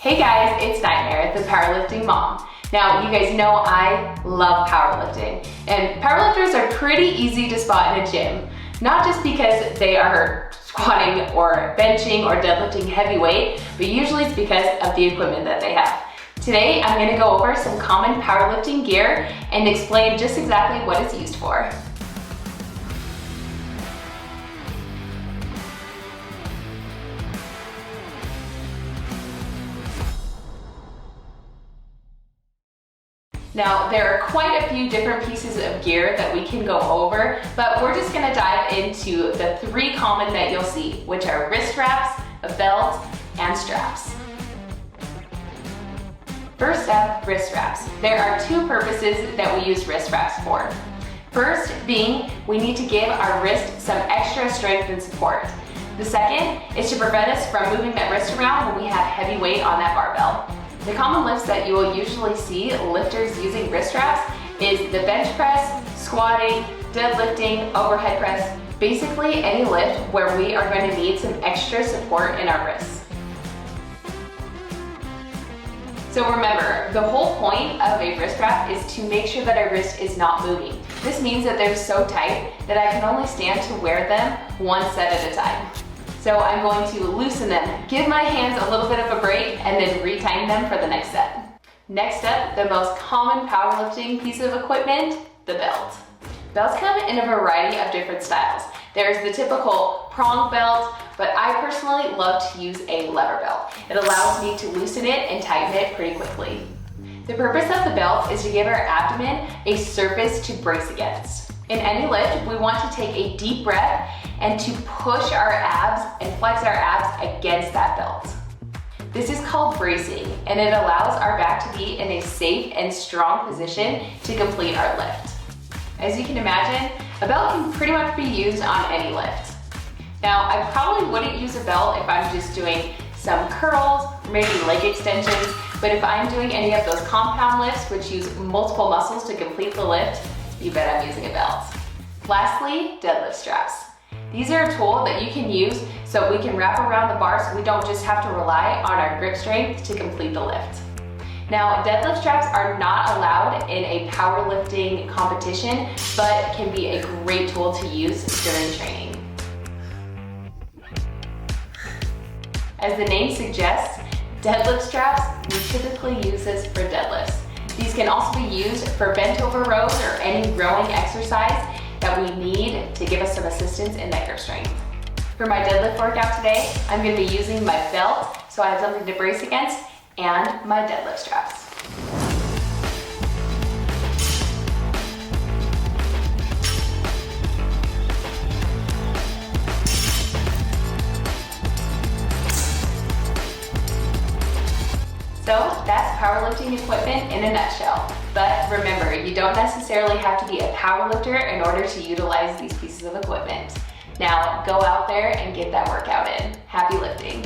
Hey guys, it's Nightmare, the powerlifting mom. Now, you guys know I love powerlifting, and powerlifters are pretty easy to spot in a gym, not just because they are squatting or benching or deadlifting heavy weight, but usually it's because of the equipment that they have. Today, I'm gonna go over some common powerlifting gear and explain just exactly what it's used for. Now, there are quite a few different pieces of gear that we can go over, but we're just gonna dive into the three common that you'll see, which are wrist wraps, a belt, and straps. First up, wrist wraps. There are two purposes that we use wrist wraps for. First being, we need to give our wrist some extra strength and support. The second is to prevent us from moving that wrist around when we have heavy weight on that barbell. The common lifts that you will usually see lifters using wrist wraps is the bench press, squatting, deadlifting, overhead press, basically any lift where we are going to need some extra support in our wrists. So remember, the whole point of a wrist wrap is to make sure that our wrist is not moving. This means that they're so tight that I can only stand to wear them one set at a time. So I'm going to loosen them, give my hands a little bit of a break, and then retighten them for the next set. Next up, the most common powerlifting piece of equipment, the belt. Belts come in a variety of different styles. There's the typical prong belt, but I personally love to use a lever belt. It allows me to loosen it and tighten it pretty quickly. The purpose of the belt is to give our abdomen a surface to brace against. In any lift, we want to take a deep breath and to push our abs and flex our abs against that belt. This is called bracing, and it allows our back to be in a safe and strong position to complete our lift. As you can imagine, a belt can pretty much be used on any lift. Now, I probably wouldn't use a belt if I'm just doing some curls, or maybe leg extensions, but if I'm doing any of those compound lifts, which use multiple muscles to complete the lift, you bet I'm using a belt. Lastly, deadlift straps. These are a tool that you can use so we can wrap around the bar so we don't just have to rely on our grip strength to complete the lift. Now, deadlift straps are not allowed in a powerlifting competition, but can be a great tool to use during training. As the name suggests, deadlift straps, we typically use this for deadlifts. These can also be used for bent over rows or any rowing exercise that we need to give us some assistance in that grip strength. For my deadlift workout today, I'm going to be using my belt so I have something to brace against and my deadlift straps. So that's powerlifting equipment in a nutshell. But remember, you don't necessarily have to be a powerlifter in order to utilize these pieces of equipment. Now go out there and get that workout in. Happy lifting.